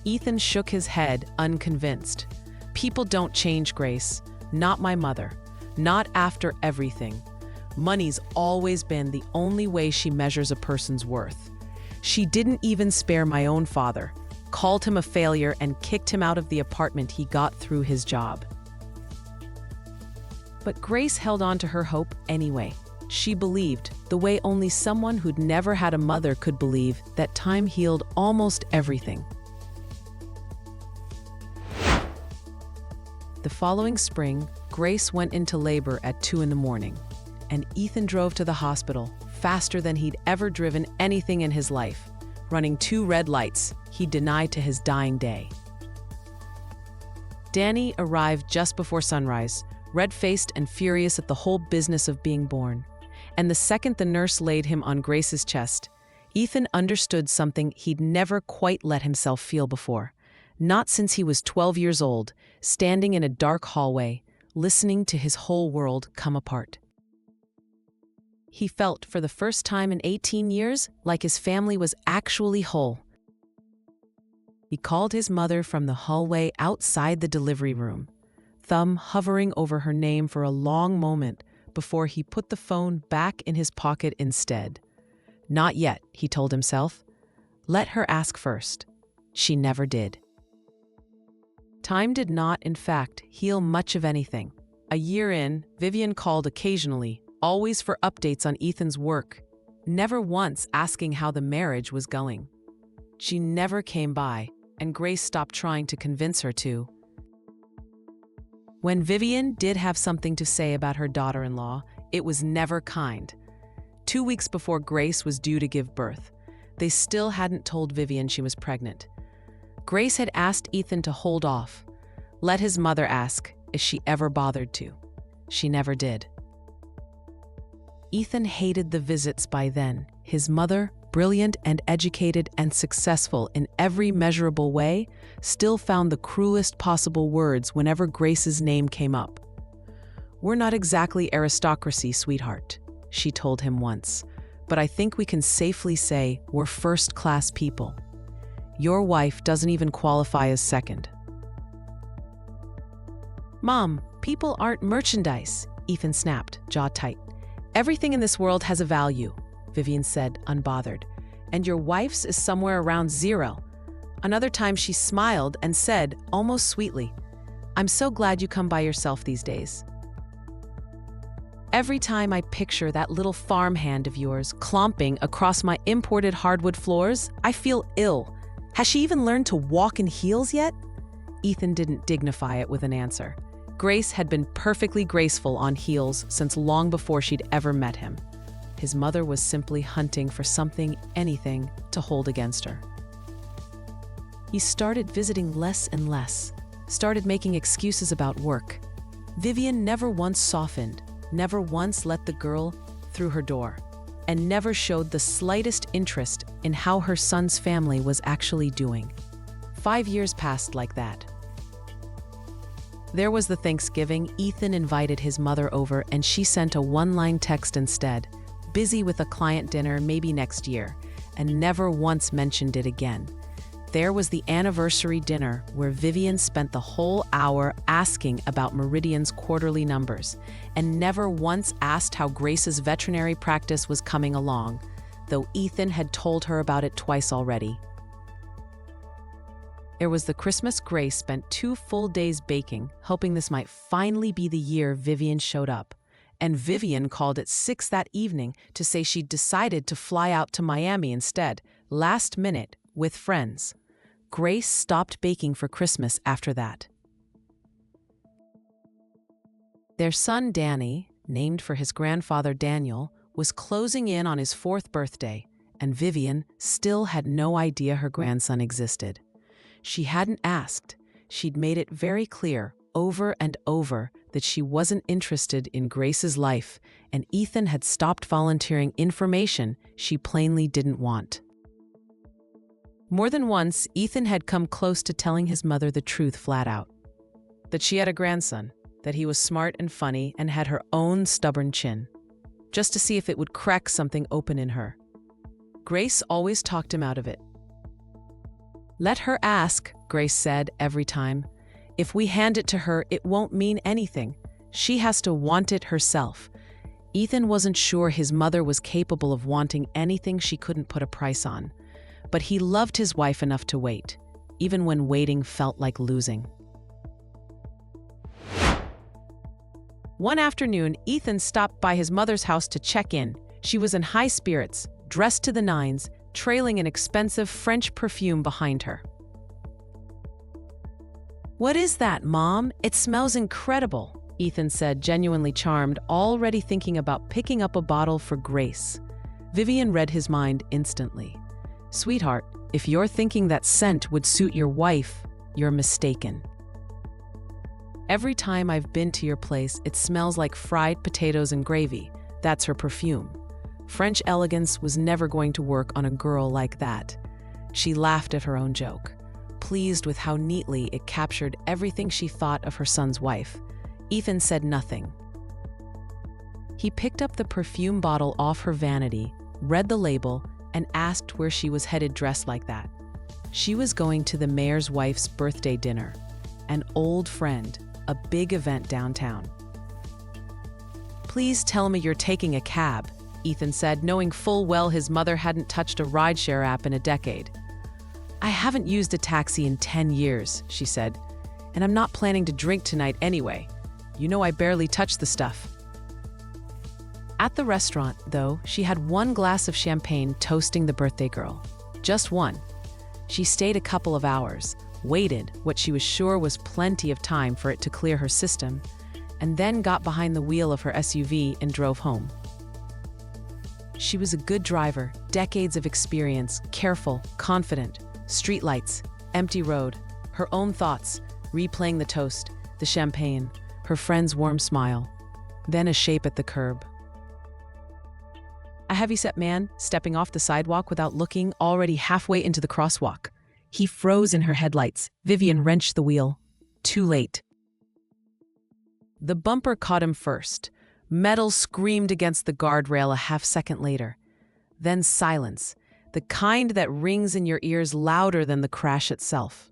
Ethan shook his head, unconvinced. "People don't change, Grace. Not my mother. Not after everything. Money's always been the only way she measures a person's worth. She didn't even spare my own father. called him a failure, and kicked him out of the apartment he got through his job. But Grace held on to her hope anyway. She believed, the way only someone who'd never had a mother could believe, that time healed almost everything. The following spring, Grace went into labor at 2 a.m, and Ethan drove to the hospital faster than he'd ever driven anything in his life. Running 2 red lights, he denied to his dying day. Danny arrived just before sunrise, red-faced and furious at the whole business of being born. And the second the nurse laid him on Grace's chest, Ethan understood something he'd never quite let himself feel before. Not since he was 12 years old, standing in a dark hallway, listening to his whole world come apart. He felt, for the first time in 18 years, like his family was actually whole. He called his mother from the hallway outside the delivery room, thumb hovering over her name for a long moment before he put the phone back in his pocket instead. Not yet, he told himself. Let her ask first. She never did. Time did not, in fact, heal much of anything. A year in, Vivian called occasionally, always for updates on Ethan's work, never once asking how the marriage was going. She never came by, and Grace stopped trying to convince her to. When Vivian did have something to say about her daughter-in-law, it was never kind. 2 weeks before Grace was due to give birth, they still hadn't told Vivian she was pregnant. Grace had asked Ethan to hold off, let his mother ask if she ever bothered to. She never did. Ethan hated the visits by then. His mother, brilliant and educated and successful in every measurable way, still found the cruelest possible words whenever Grace's name came up. "We're not exactly aristocracy, sweetheart," she told him once, "but I think we can safely say we're first-class people. Your wife doesn't even qualify as second." "Mom, people aren't merchandise," Ethan snapped, jaw tight. "Everything in this world has a value," Vivian said, unbothered, "and your wife's is somewhere around 0. Another time she smiled and said, almost sweetly, "I'm so glad you come by yourself these days. Every time I picture that little farmhand of yours clomping across my imported hardwood floors, I feel ill. Has she even learned to walk in heels yet?" Ethan didn't dignify it with an answer. Grace had been perfectly graceful on heels since long before she'd ever met him. His mother was simply hunting for something, anything, to hold against her. He started visiting less and less, started making excuses about work. Vivian never once softened, never once let the girl through her door, and never showed the slightest interest in how her son's family was actually doing. 5 years passed like that. There was the Thanksgiving. Ethan invited his mother over, and she sent a one-line text instead, busy with a client dinner maybe next year, and never once mentioned it again. There was the anniversary dinner where Vivian spent the whole hour asking about Meridian's quarterly numbers, and never once asked how Grace's veterinary practice was coming along, though Ethan had told her about it twice already. There was the Christmas Grace spent 2 full days baking, hoping this might finally be the year Vivian showed up. And Vivian called at 6 that evening to say she'd decided to fly out to Miami instead, last minute, with friends. Grace stopped baking for Christmas after that. Their son Danny, named for his grandfather Daniel, was closing in on his 4th birthday, and Vivian still had no idea her grandson existed. She hadn't asked. She'd made it very clear, over and over, that she wasn't interested in Grace's life, and Ethan had stopped volunteering information she plainly didn't want. More than once, Ethan had come close to telling his mother the truth flat out. That she had a grandson, that he was smart and funny and had her own stubborn chin, just to see if it would crack something open in her. Grace always talked him out of it. "Let her ask," Grace said every time. "If we hand it to her, it won't mean anything. She has to want it herself." Ethan wasn't sure his mother was capable of wanting anything she couldn't put a price on. But he loved his wife enough to wait. even when waiting felt like losing. One afternoon, Ethan stopped by his mother's house to check in. She was in high spirits, dressed to the nines, trailing an expensive French perfume behind her. "What is that, Mom? It smells incredible," Ethan said, genuinely charmed, already thinking about picking up a bottle for Grace. Vivian read his mind instantly. "Sweetheart, if you're thinking that scent would suit your wife, you're mistaken. Every time I've been to your place, it smells like fried potatoes and gravy. That's her perfume. French elegance was never going to work on a girl like that." She laughed at her own joke, pleased with how neatly it captured everything she thought of her son's wife. Ethan said nothing. He picked up the perfume bottle off her vanity, read the label, and asked where she was headed dressed like that. She was going to the mayor's wife's birthday dinner, an old friend, a big event downtown. "Please tell me you're taking a cab," Ethan said, knowing full well his mother hadn't touched a rideshare app in a decade. "I haven't used a taxi in 10 years, she said, "and I'm not planning to drink tonight anyway. You know I barely touch the stuff." At the restaurant, though, she had one glass of champagne toasting the birthday girl. Just one. She stayed a couple of hours, waited what she was sure was plenty of time for it to clear her system, and then got behind the wheel of her SUV and drove home. She was a good driver, decades of experience, careful, confident, streetlights, empty road, her own thoughts, replaying the toast, the champagne, her friend's warm smile, then a shape at the curb. A heavyset man, stepping off the sidewalk without looking, already halfway into the crosswalk. He froze in her headlights. Vivian wrenched the wheel. Too late. The bumper caught him first. Metal screamed against the guardrail a half-second later. Then silence, the kind that rings in your ears louder than the crash itself.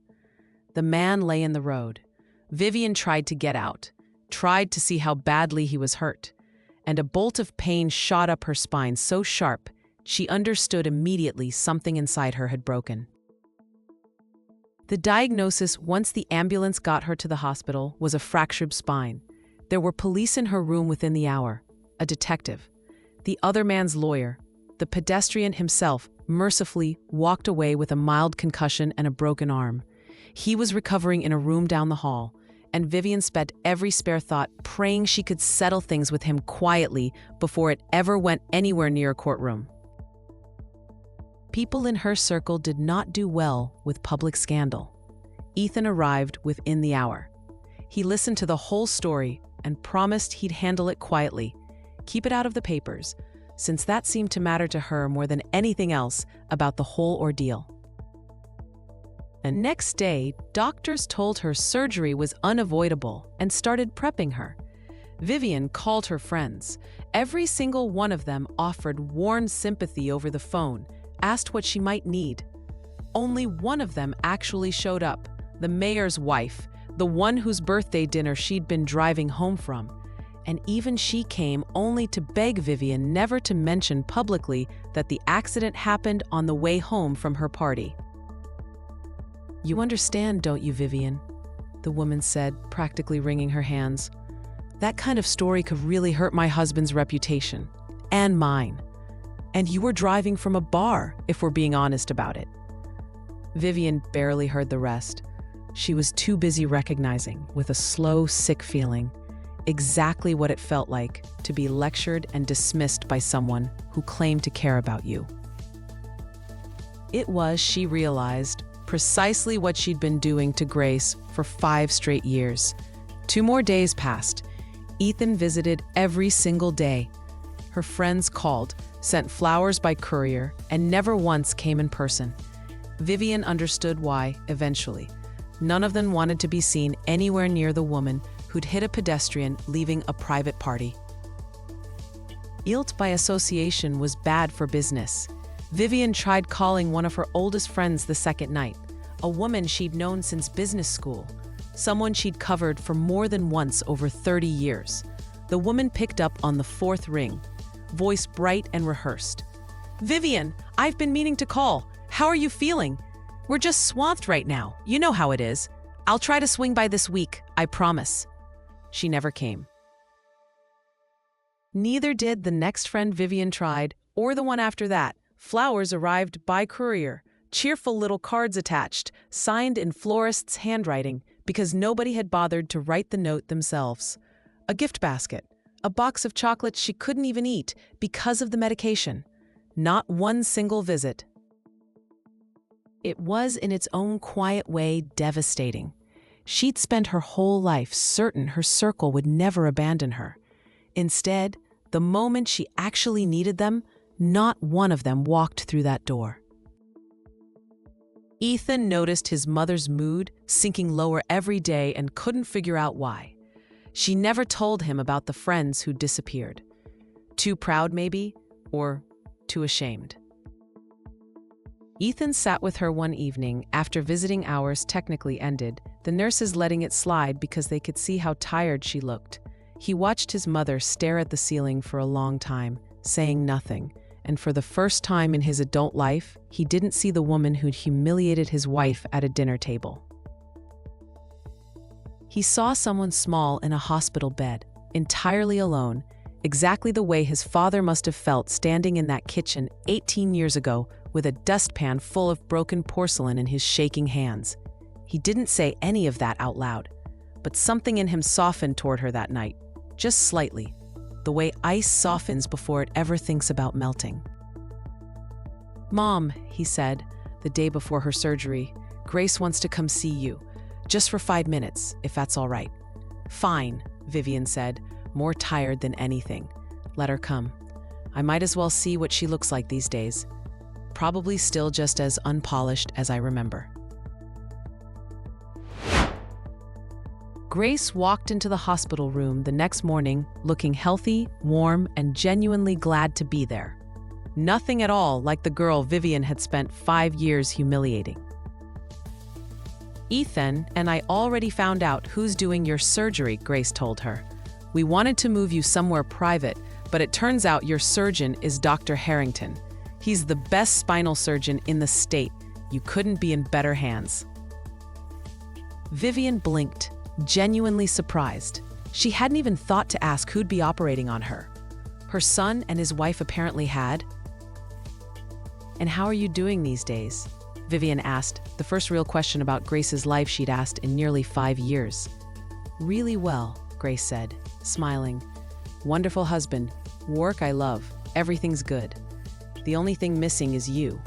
The man lay in the road. Vivian tried to get out, tried to see how badly he was hurt, and a bolt of pain shot up her spine so sharp she understood immediately something inside her had broken. The diagnosis, once the ambulance got her to the hospital, was a fractured spine. There were police in her room within the hour, a detective. The other man's lawyer, the pedestrian himself, mercifully walked away with a mild concussion and a broken arm. He was recovering in a room down the hall, and Vivian spent every spare thought praying she could settle things with him quietly before it ever went anywhere near a courtroom. People in her circle did not do well with public scandal. Ethan arrived within the hour. He listened to the whole story and promised he'd handle it quietly, keep it out of the papers, since that seemed to matter to her more than anything else about the whole ordeal. The next day, doctors told her surgery was unavoidable and started prepping her. Vivian called her friends. Every single one of them offered warm sympathy over the phone, asked what she might need. Only one of them actually showed up, the mayor's wife, the one whose birthday dinner she'd been driving home from. And even she came only to beg Vivian never to mention publicly that the accident happened on the way home from her party. "You understand, don't you, Vivian?" the woman said, practically wringing her hands. "That kind of story could really hurt my husband's reputation, and mine. And you were driving from a bar, if we're being honest about it." Vivian barely heard the rest. She was too busy recognizing, with a slow, sick feeling, exactly what it felt like to be lectured and dismissed by someone who claimed to care about you. It was, she realized, precisely what she'd been doing to Grace for 5 straight years. 2 more days passed. Ethan visited every single day. Her friends called, sent flowers by courier, and never once came in person. Vivian understood why, eventually. None of them wanted to be seen anywhere near the woman who'd hit a pedestrian leaving a private party. Guilt by association was bad for business. Vivian tried calling one of her oldest friends the second night, a woman she'd known since business school, someone she'd covered for more than once over 30 years. The woman picked up on the 4th ring, voice bright and rehearsed. "Vivian, I've been meaning to call. How are you feeling?" We're just swamped right now. You know how it is. I'll try to swing by this week, I promise. She never came. Neither did the next friend Vivian tried, or the one after that. Flowers arrived by courier, cheerful little cards attached, signed in florist's handwriting, because nobody had bothered to write the note themselves. A gift basket, a box of chocolates she couldn't even eat because of the medication. Not one single visit. It was, in its own quiet way, devastating. She'd spent her whole life certain her circle would never abandon her. Instead, the moment she actually needed them, not one of them walked through that door. Ethan noticed his mother's mood sinking lower every day and couldn't figure out why. She never told him about the friends who disappeared. Too proud, maybe, or too ashamed. Ethan sat with her one evening after visiting hours technically ended, the nurses letting it slide because they could see how tired she looked. He watched his mother stare at the ceiling for a long time, saying nothing, and for the first time in his adult life, he didn't see the woman who'd humiliated his wife at a dinner table. He saw someone small in a hospital bed, entirely alone, exactly the way his father must have felt standing in that kitchen 18 years ago with a dustpan full of broken porcelain in his shaking hands. He didn't say any of that out loud, but something in him softened toward her that night, just slightly, the way ice softens before it ever thinks about melting. "Mom," he said, the day before her surgery, "Grace wants to come see you. Just for 5 minutes, if that's all right." "Fine," Vivian said, more tired than anything. "Let her come. I might as well see what she looks like these days. Probably still just as unpolished as I remember." Grace walked into the hospital room the next morning looking healthy, warm, and genuinely glad to be there. Nothing at all like the girl Vivian had spent 5 years humiliating. "Ethan and I already found out who's doing your surgery," Grace told her. "We wanted to move you somewhere private, but it turns out your surgeon is Dr. Harrington. He's the best spinal surgeon in the state. You couldn't be in better hands." Vivian blinked, genuinely surprised. She hadn't even thought to ask who'd be operating on her. Her son and his wife apparently had. "And how are you doing these days?" Vivian asked, the first real question about Grace's life she'd asked in nearly 5 years. "Really well," Grace said, smiling. "Wonderful husband. Work I love. Everything's good. The only thing missing is you.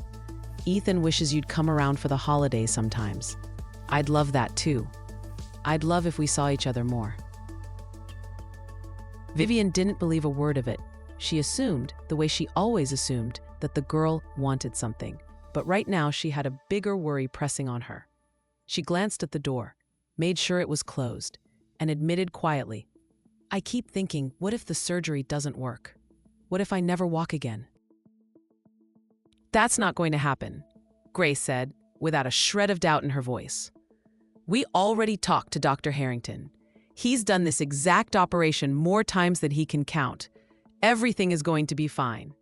Ethan wishes you'd come around for the holidays sometimes. I'd love that too. I'd love if we saw each other more." Vivian didn't believe a word of it. She assumed, the way she always assumed, that the girl wanted something. But right now she had a bigger worry pressing on her. She glanced at the door, made sure it was closed, and admitted quietly, "I keep thinking, what if the surgery doesn't work? What if I never walk again?" "That's not going to happen," Grace said, without a shred of doubt in her voice. "We already talked to Dr. Harrington. He's done this exact operation more times than he can count. Everything is going to be fine."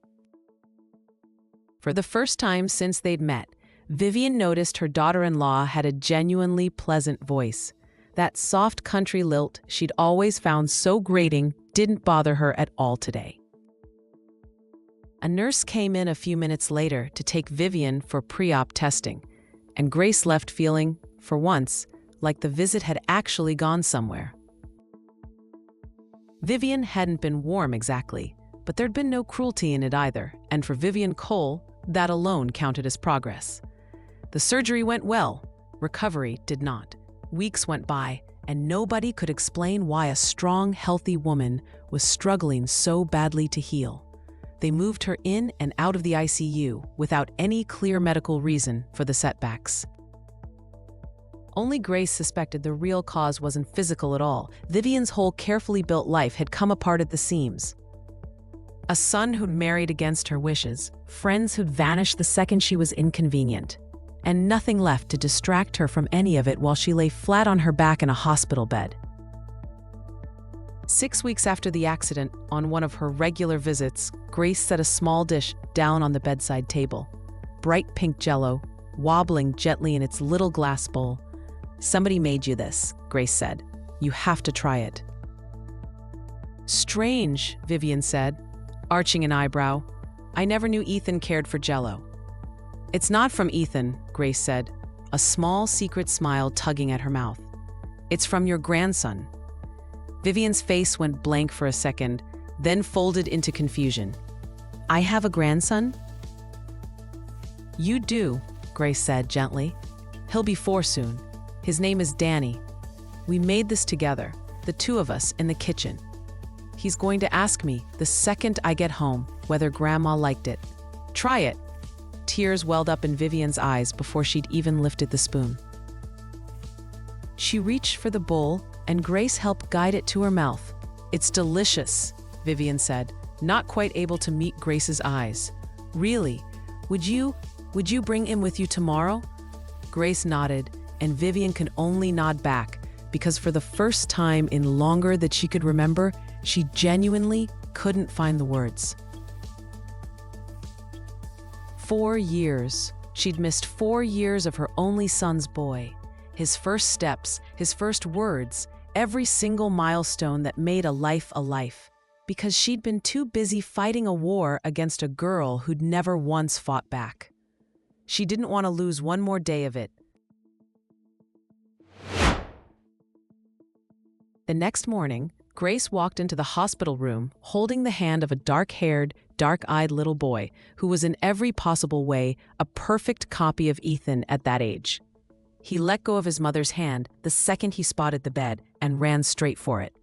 For the first time since they'd met, Vivian noticed her daughter-in-law had a genuinely pleasant voice. That soft country lilt she'd always found so grating didn't bother her at all today. A nurse came in a few minutes later to take Vivian for pre-op testing, and Grace left feeling, for once, like the visit had actually gone somewhere. Vivian hadn't been warm exactly, but there'd been no cruelty in it either, and for Vivian Cole, that alone counted as progress. The surgery went well, recovery did not. Weeks went by, and nobody could explain why a strong, healthy woman was struggling so badly to heal. They moved her in and out of the ICU without any clear medical reason for the setbacks. Only Grace suspected the real cause wasn't physical at all. Vivian's whole carefully built life had come apart at the seams. A son who'd married against her wishes, friends who'd vanished the second she was inconvenient, and nothing left to distract her from any of it while she lay flat on her back in a hospital bed. 6 weeks after the accident, on one of her regular visits, Grace set a small dish down on the bedside table. Bright pink Jell O, wobbling gently in its little glass bowl. "Somebody made you this," Grace said. "You have to try it." "Strange," Vivian said, arching an eyebrow. "I never knew Ethan cared for Jell O." "It's not from Ethan," Grace said, a small secret smile tugging at her mouth. "It's from your grandson." Vivian's face went blank for a second, then folded into confusion. "I have a grandson?" "You do," Grace said gently. "He'll be 4 soon. His name is Danny. We made this together, the 2 of us, in the kitchen. He's going to ask me, the second I get home, whether Grandma liked it. Try it." Tears welled up in Vivian's eyes before she'd even lifted the spoon. She reached for the bowl, and Grace helped guide it to her mouth. "It's delicious," Vivian said, not quite able to meet Grace's eyes. "Really? Would you bring him with you tomorrow?" Grace nodded, and Vivian could only nod back, because for the first time in longer that she could remember, she genuinely couldn't find the words. 4 years. She'd missed 4 years of her only son's boy. His first steps, his first words, every single milestone that made a life, because she'd been too busy fighting a war against a girl who'd never once fought back. She didn't want to lose one more day of it. The next morning, Grace walked into the hospital room holding the hand of a dark-haired, dark-eyed little boy who was in every possible way a perfect copy of Ethan at that age. He let go of his mother's hand the second he spotted the bed and ran straight for it.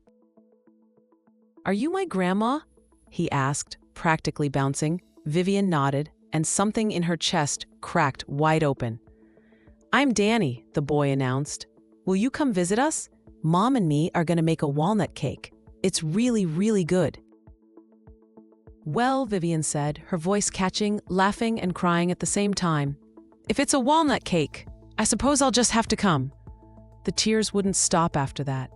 "Are you my grandma?" he asked, practically bouncing. Vivian nodded, and something in her chest cracked wide open. "I'm Danny," the boy announced. "Will you come visit us? Mom and me are going to make a walnut cake. It's really, really good." "Well," Vivian said, her voice catching, laughing and crying at the same time. "If it's a walnut cake, I suppose I'll just have to come." The tears wouldn't stop after that.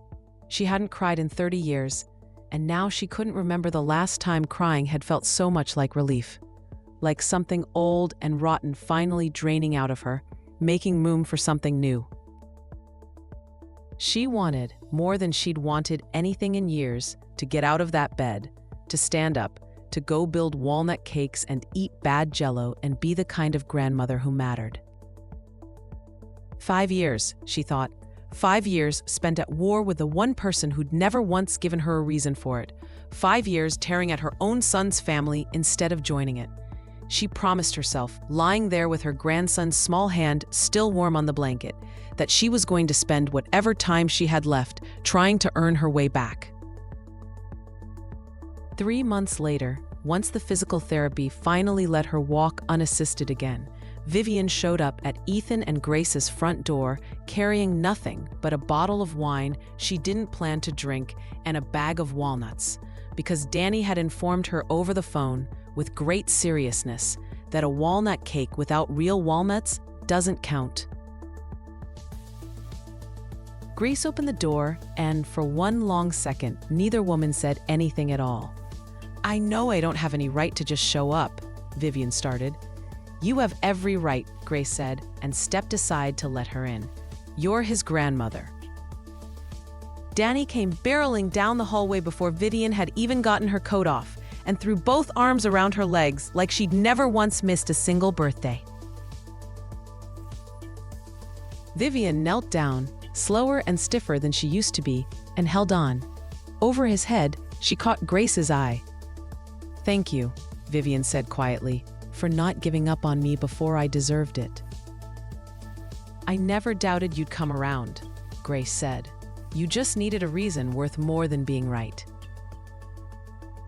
She hadn't cried in 30 years, and now she couldn't remember the last time crying had felt so much like relief. Like something old and rotten finally draining out of her, making room for something new. She wanted, more than she'd wanted anything in years, to get out of that bed, to stand up, to go build walnut cakes and eat bad Jell O and be the kind of grandmother who mattered. 5 years, she thought. 5 years spent at war with the one person who'd never once given her a reason for it. 5 years tearing at her own son's family instead of joining it. She promised herself, lying there with her grandson's small hand still warm on the blanket, that she was going to spend whatever time she had left trying to earn her way back. 3 months later, once the physical therapy finally let her walk unassisted again, Vivian showed up at Ethan and Grace's front door carrying nothing but a bottle of wine she didn't plan to drink and a bag of walnuts, because Danny had informed her over the phone, with great seriousness, that a walnut cake without real walnuts doesn't count. Grace opened the door, and for one long second, neither woman said anything at all. "I know I don't have any right to just show up," Vivian started. "You have every right," Grace said, and stepped aside to let her in. "You're his grandmother." Danny came barreling down the hallway before Vivian had even gotten her coat off, and threw both arms around her legs like she'd never once missed a single birthday. Vivian knelt down, slower and stiffer than she used to be, and held on. Over his head, she caught Grace's eye. "Thank you," Vivian said quietly, "for not giving up on me before I deserved it." "I never doubted you'd come around," Grace said. "You just needed a reason worth more than being right."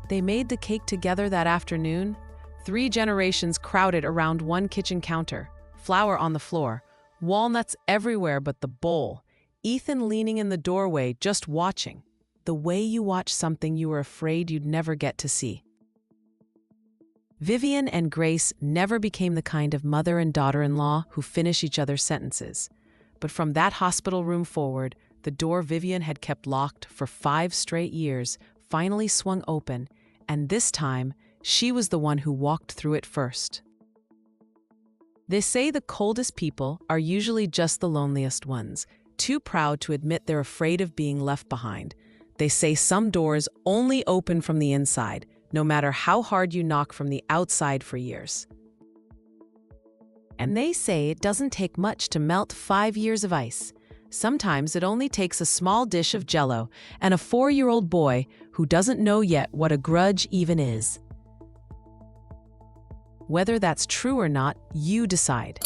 They made the cake together that afternoon. 3 generations crowded around one kitchen counter, flour on the floor, walnuts everywhere but the bowl, Ethan leaning in the doorway just watching, the way you watch something you were afraid you'd never get to see. Vivian and Grace never became the kind of mother and daughter-in-law who finish each other's sentences. But from that hospital room forward, the door Vivian had kept locked for 5 straight years finally swung open, and this time, she was the one who walked through it first. They say the coldest people are usually just the loneliest ones, too proud to admit they're afraid of being left behind. They say some doors only open from the inside, no matter how hard you knock from the outside for years. And they say it doesn't take much to melt 5 years of ice. Sometimes it only takes a small dish of Jell O and a 4-year-old boy who doesn't know yet what a grudge even is. Whether that's true or not, you decide.